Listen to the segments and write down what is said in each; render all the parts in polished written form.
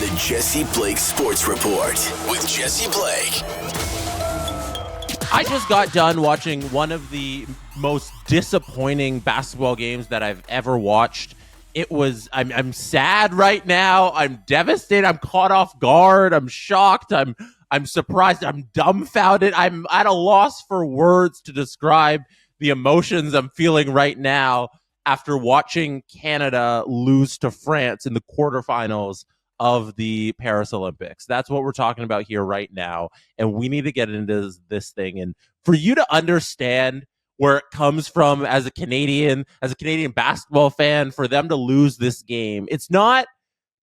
The Jesse Blake Sports Report with Jesse Blake. I just got done watching one of the most disappointing basketball games that I've ever watched. It was, I'm sad right now. I'm devastated. I'm caught off guard. I'm shocked. I'm surprised. I'm dumbfounded. I'm at a loss for words to describe the emotions I'm feeling right now after watching Canada lose to France in the quarterfinals of the Paris Olympics. That's what we're talking about here right now. And we need to get into this thing. And for you to understand where it comes from as a Canadian basketball fan, for them to lose this game, it's not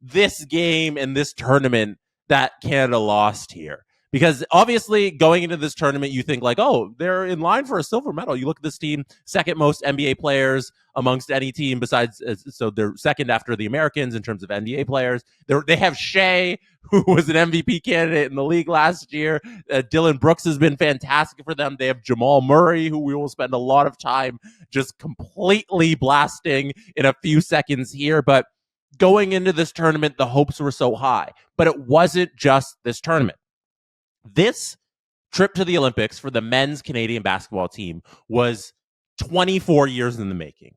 this game and this tournament that Canada lost here. Because obviously going into this tournament, you think like, oh, they're in line for a silver medal. You look at this team, second most NBA players amongst any team besides, so they're second after the Americans in terms of NBA players. They have Shai, who was an MVP candidate in the league last year. Dylan Brooks has been fantastic for them. They have Jamal Murray, who we will spend a lot of time just completely blasting in a few seconds here. But going into this tournament, the hopes were so high. But it wasn't just this tournament. This trip to the Olympics for the men's Canadian basketball team was 24 years in the making.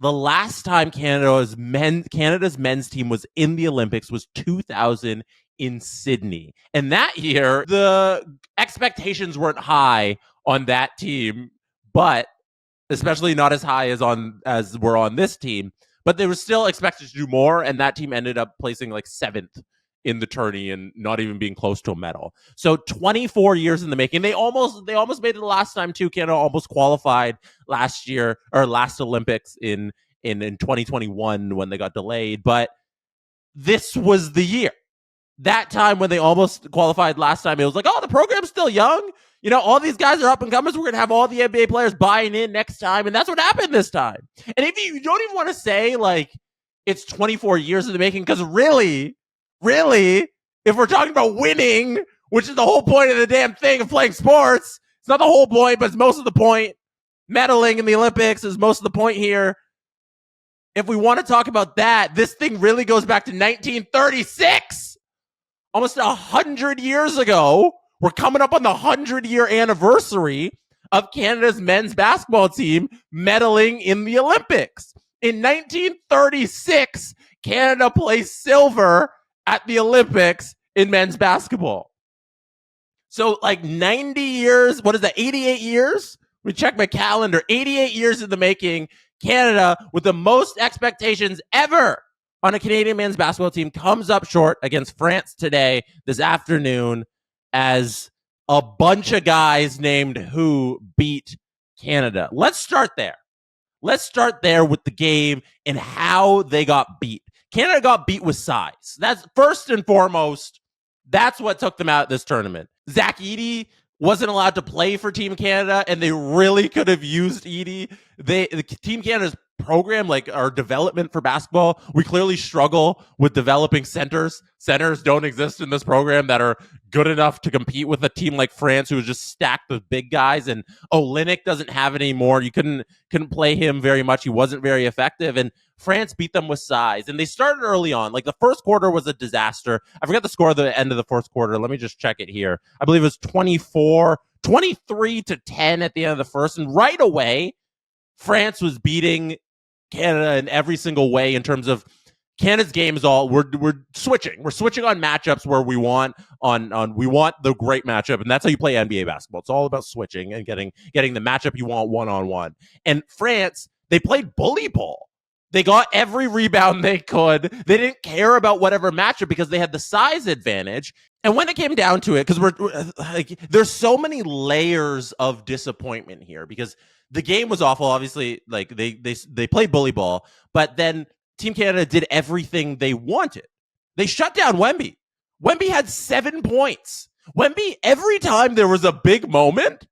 The last time Canada's men's team was in the Olympics was 2000 in Sydney. And that year, the expectations weren't high on that team, but especially not as high as were on this team. But they were still expected to do more, and that team ended up placing like 7th in the tourney and not even being close to a medal. So 24 years in the making. They almost made it the last time too. Canada almost qualified last year, or last Olympics in 2021 when they got delayed. But this was the year. That time when they almost qualified last time, it was like, oh, the program's still young. You know, all these guys are up and comers. We're going to have all the NBA players buying in next time. And that's what happened this time. And if you don't even want to say like it's 24 years in the making, because really, if we're talking about winning, which is the whole point of the damn thing of playing sports, it's not the whole point, but it's most of the point. Medaling in the Olympics is most of the point here. If we want to talk about that, this thing really goes back to 1936. Almost 100 years ago. We're coming up on the 100-year anniversary of Canada's men's basketball team medaling in the Olympics. In 1936, Canada placed silver at the Olympics in men's basketball. So like 90 years, what is that, 88 years? Let me check my calendar. 88 years in the making. Canada, with the most expectations ever on a Canadian men's basketball team, comes up short against France today, this afternoon, as a bunch of guys named who beat Canada. Let's start there. Let's start there with the game and how they got beat. Canada got beat with size. That's first and foremost. That's what took them out of this tournament. Zach Edey wasn't allowed to play for Team Canada, and they really could have used Edey. The Team Canada's program, like our development for basketball, we clearly struggle with developing centers. Centers don't exist in this program that are good enough to compete with a team like France, who is just stacked with big guys. And Olynyk doesn't have it anymore. You couldn't play him very much. He wasn't very effective. And France beat them with size. And they started early on. Like the first quarter was a disaster. I forgot the score at the end of the first quarter. Let me just check it here. I believe it was 23-10 at the end of the first. And right away, France was beating Canada in every single way in terms of Canada's game is all we're switching. We're switching on matchups where we want we want the great matchup, and that's how you play NBA basketball. It's all about switching and getting the matchup you want one-on-one. And France, they played bully ball. They got every rebound they could. They didn't care about whatever matchup because they had the size advantage. And when it came down to it, because we're like, there's so many layers of disappointment here because the game was awful. Obviously, like they played bully ball, but then Team Canada did everything they wanted. They shut down Wemby. Wemby had 7 points. Wemby, every time there was a big moment,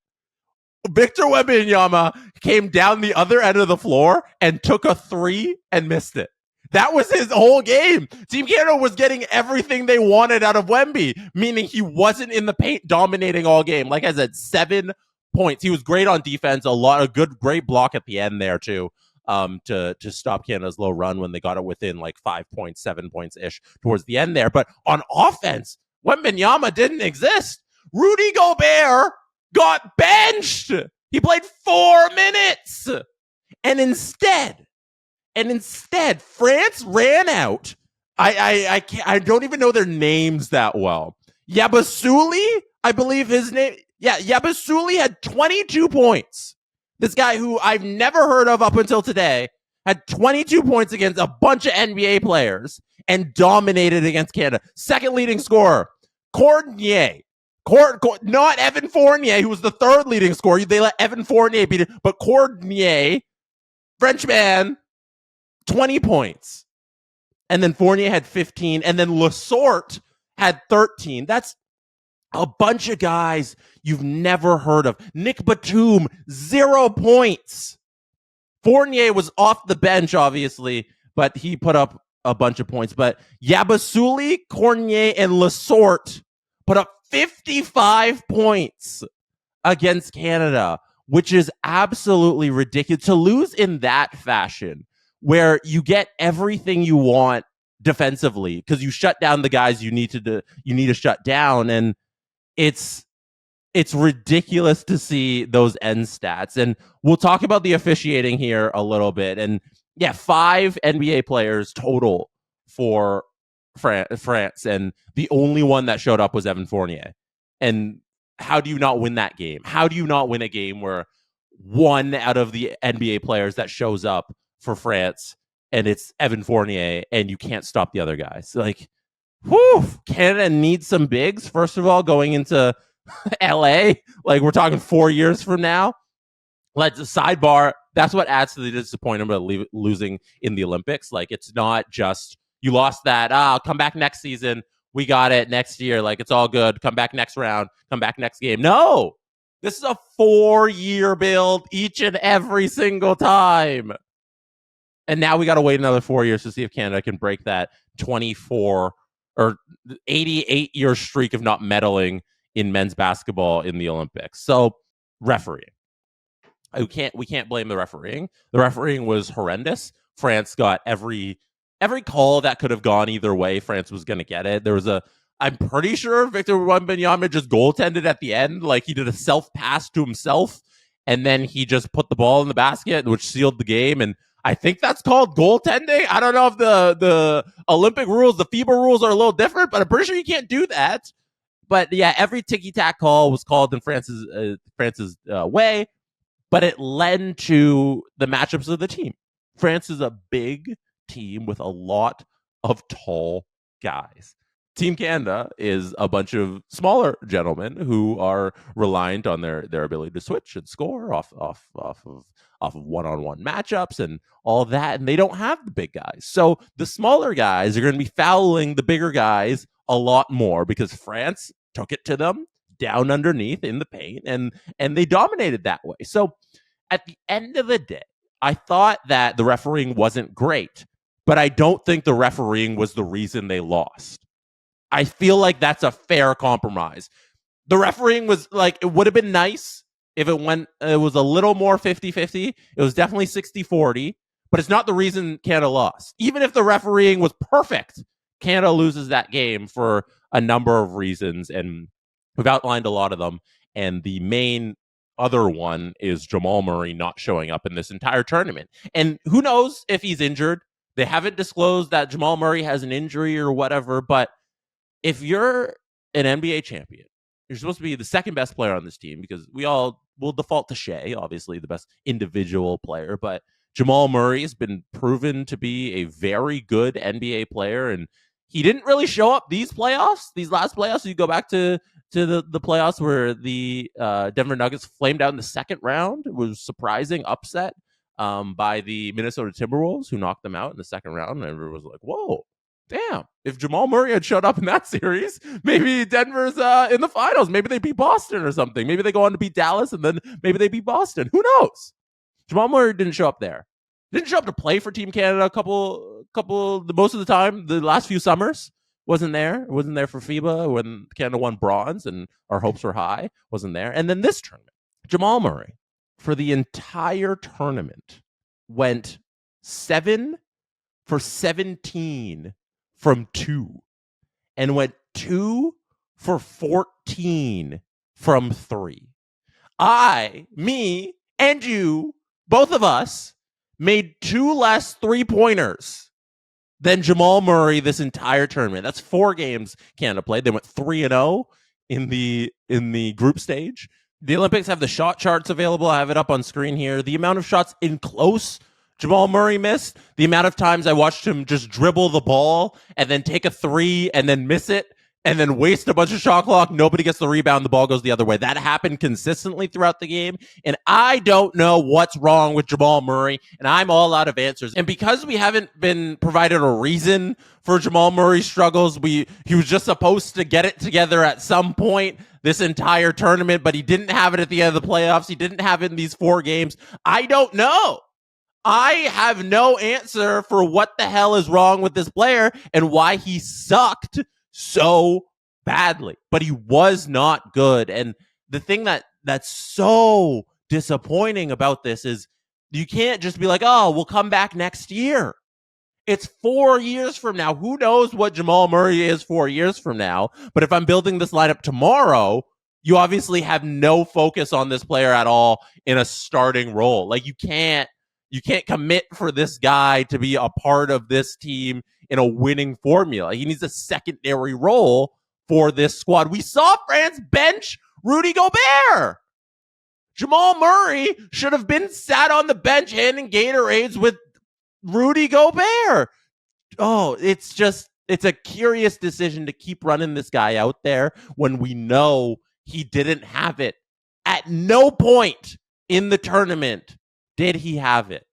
Victor Wembanyama came down the other end of the floor and took a 3 and missed it. That was his whole game. Team Canada was getting everything they wanted out of Wemby, meaning he wasn't in the paint dominating all game. Like I said, 7 points. He was great on defense, a great block at the end there too. to stop Canada's low run when they got it within like 5 points, 7 points ish towards the end there. But on offense, Wembanyama didn't exist. Rudy Gobert got benched. He played 4 minutes. And instead, France ran out. I don't even know their names that well. Yabusele, I believe his name. Yeah, Yabusele had 22 points. This guy who I've never heard of up until today had 22 points against a bunch of NBA players and dominated against Canada. Second leading scorer, Cordnier. Not Evan Fournier, who was the third leading scorer. They let Evan Fournier beat it, but Cordnier, Frenchman, 20 points. And then Fournier had 15, and then Lesort had 13. That's a bunch of guys you've never heard of. Nick Batum, 0 points. Fournier was off the bench, obviously, but he put up a bunch of points. But Yabusele, Cornier, and Lesort put up 55 points against Canada, which is absolutely ridiculous. To lose in that fashion, where you get everything you want defensively because you shut down the guys you need to shut down, and it's ridiculous to see those end stats. And we'll talk about the officiating here a little bit. And yeah, 5 NBA players total for France, and the only one that showed up was Evan Fournier. And how do you not win that game? How do you not win a game where one out of the NBA players that shows up for France and it's Evan Fournier and you can't stop the other guys? Like, whew, Canada needs some bigs, first of all, going into LA. Like, we're talking 4 years from now. Let's sidebar. That's what adds to the disappointment of losing in the Olympics. Like, it's not just you lost that. I'll come back next season. We got it next year. Like, it's all good. Come back next round. Come back next game. No, this is a 4-year build each and every single time. And now we got to wait another 4 years to see if Canada can break that 24 or 88-year streak of not medaling in men's basketball in the Olympics. So, refereeing. We can't blame the refereeing. The refereeing was horrendous. France got every call that could have gone either way. France was going to get it. I'm pretty sure Victor Wembanyama just goaltended at the end. Like, he did a self pass to himself, and then he just put the ball in the basket, which sealed the game. And I think that's called goaltending. I don't know if the Olympic rules, the FIBA rules are a little different, but I'm pretty sure you can't do that. But yeah, every ticky-tack call was called in France's way, but it led to the matchups of the team. France is a big team with a lot of tall guys. Team Canada is a bunch of smaller gentlemen who are reliant on their ability to switch and score off of one-on-one matchups and all that, and they don't have the big guys. So the smaller guys are going to be fouling the bigger guys a lot more because France took it to them down underneath in the paint, and they dominated that way. So at the end of the day, I thought that the refereeing wasn't great, but I don't think the refereeing was the reason they lost. I feel like that's a fair compromise. The refereeing was like, it would have been nice if it was a little more 50-50. It was definitely 60-40, but it's not the reason Canada lost. Even if the refereeing was perfect, Canada loses that game for a number of reasons, and we've outlined a lot of them. And the main other one is Jamal Murray not showing up in this entire tournament. And who knows if he's injured. They haven't disclosed that Jamal Murray has an injury or whatever, but if you're an NBA champion, you're supposed to be the second best player on this team because we all will default to Shai, obviously the best individual player, but Jamal Murray has been proven to be a very good NBA player, and he didn't really show up these last playoffs. You go back to the playoffs where the Denver Nuggets flamed out in the second round. It was surprising upset by the Minnesota Timberwolves, who knocked them out in the second round, and everyone was like, whoa. Damn, if Jamal Murray had showed up in that series, maybe Denver's in the finals. Maybe they beat Boston or something. Maybe they go on to beat Dallas, and then maybe they beat Boston. Who knows? Jamal Murray didn't show up there. Didn't show up to play for Team Canada most of the time. The last few summers wasn't there. Wasn't there for FIBA when Canada won bronze and our hopes were high. Wasn't there. And then this tournament, Jamal Murray for the entire tournament went 7 for 17 from 2 and went 2 for 14 from 3. Me, and you, both of us, made 2 less 3-pointers than Jamal Murray this entire tournament. That's 4 games Canada played. They went 3-0 in the group stage. The Olympics have the shot charts available. I have it up on screen here. The amount of shots in close Jamal Murray missed, the amount of times I watched him just dribble the ball and then take a 3 and then miss it and then waste a bunch of shot clock. Nobody gets the rebound. The ball goes the other way. That happened consistently throughout the game. And I don't know what's wrong with Jamal Murray. And I'm all out of answers. And because we haven't been provided a reason for Jamal Murray's struggles, he was just supposed to get it together at some point this entire tournament, but he didn't have it at the end of the playoffs. He didn't have it in these 4 games. I don't know. I have no answer for what the hell is wrong with this player and why he sucked so badly. But he was not good. And the thing that's so disappointing about this is you can't just be like, oh, we'll come back next year. It's 4 years from now. Who knows what Jamal Murray is 4 years from now? But if I'm building this lineup tomorrow, you obviously have no focus on this player at all in a starting role. Like you can't commit for this guy to be a part of this team in a winning formula. He needs a secondary role for this squad. We saw France bench Rudy Gobert. Jamal Murray should have been sat on the bench handing Gatorades with Rudy Gobert. Oh, it's a curious decision to keep running this guy out there when we know he didn't have it. At no point in the tournament did he have it.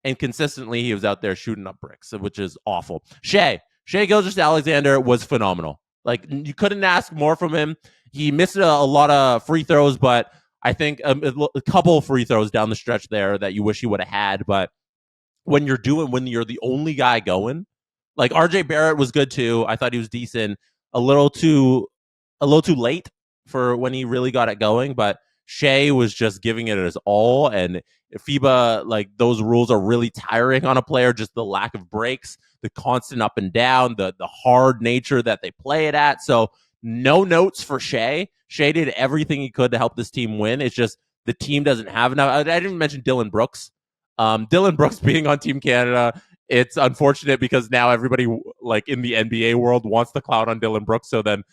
And consistently, he was out there shooting up bricks, which is awful. Shai Gilgeous-Alexander was phenomenal. Like, you couldn't ask more from him. He missed a lot of free throws, but I think a couple of free throws down the stretch there that you wish he would have had. But when you're the only guy going, like RJ Barrett was good too. I thought he was decent. A little too late for when he really got it going, but Shai was just giving it his all. And FIBA, like, those rules are really tiring on a player. Just the lack of breaks, the constant up and down, the hard nature that they play it at. So no notes for Shai. Shai did everything he could to help this team win. It's just the team doesn't have enough. I didn't mention Dillon Brooks. Dillon Brooks being on Team Canada, it's unfortunate because now everybody, like, in the NBA world wants to clown on Dillon Brooks. So then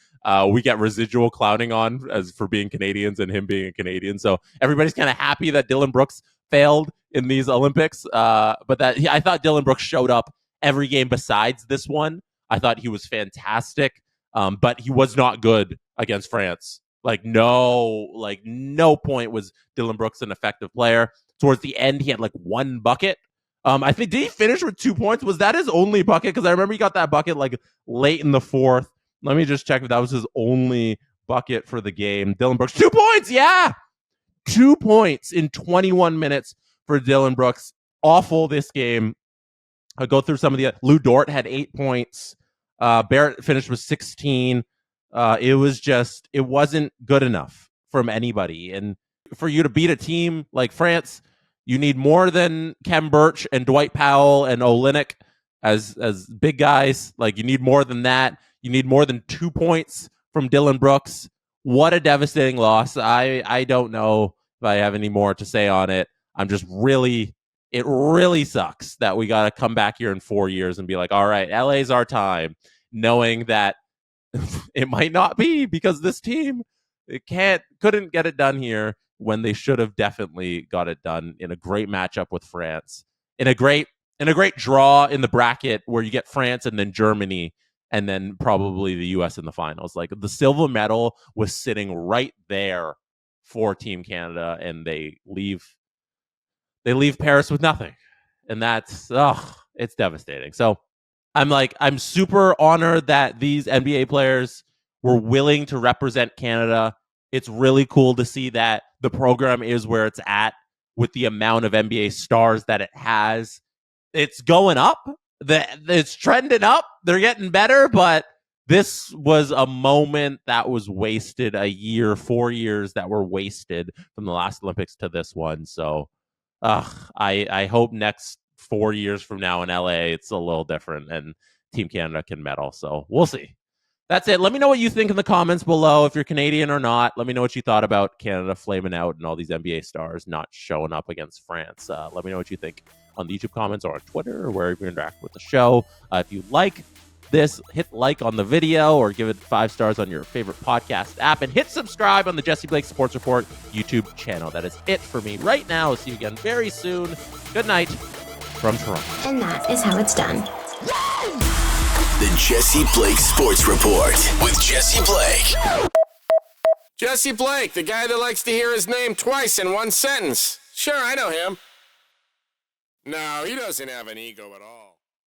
we get residual clowning on as for being Canadians and him being a Canadian. So everybody's kind of happy that Dillon Brooks failed in these Olympics. But I thought Dillon Brooks showed up every game besides this one. I thought he was fantastic, but he was not good against France. No point was Dillon Brooks an effective player. Towards the end, he had like 1 bucket. I think, did he finish with 2 points? Was that his only bucket? Because I remember he got that bucket like late in the 4th. Let me just check if that was his only bucket for the game. Dillon Brooks, 2 points. Yeah. 2 points in 21 minutes for Dillon Brooks. Awful this game. I'll go through some of the. Lou Dort had 8 points. Barrett finished with 16. It wasn't good enough from anybody. And for you to beat a team like France, you need more than Khem Birch and Dwight Powell and Olynyk as big guys. Like, you need more than that. You need more than 2 points from Dillon Brooks. What a devastating loss. I don't know if I have any more to say on it. It really sucks that we got to come back here in 4 years and be like, all right, LA's our time, knowing that it might not be, because this team couldn't get it done here when they should have definitely got it done in a great matchup with France, in a great draw in the bracket where you get France and then Germany and then probably the US in the finals. Like, the silver medal was sitting right there for Team Canada, and they leave Paris with nothing. And that's, it's devastating. So I'm super honored that these NBA players were willing to represent Canada. It's really cool to see that the program is where it's at with the amount of NBA stars that it has. It's going up. It's trending up. They're getting better, but this was a moment that was wasted, 4 years that were wasted from the last Olympics to this one. So I hope next 4 years from now in LA, it's a little different and Team Canada can medal. So we'll see. That's it. Let me know what you think in the comments below. If you're Canadian or not, let me know what you thought about Canada flaming out and all these NBA stars not showing up against France. Let me know what you think on the YouTube comments or on Twitter or wherever you interact with the show. If you like this, hit like on the video or give it 5 stars on your favorite podcast app and hit subscribe on the Jesse Blake Sports Report YouTube channel. That is it for me right now. I'll see you again very soon. Good night from Toronto. And that is how it's done. The Jesse Blake Sports Report with Jesse Blake. Jesse Blake, the guy that likes to hear his name twice in one sentence. Sure, I know him. No, he doesn't have an ego at all.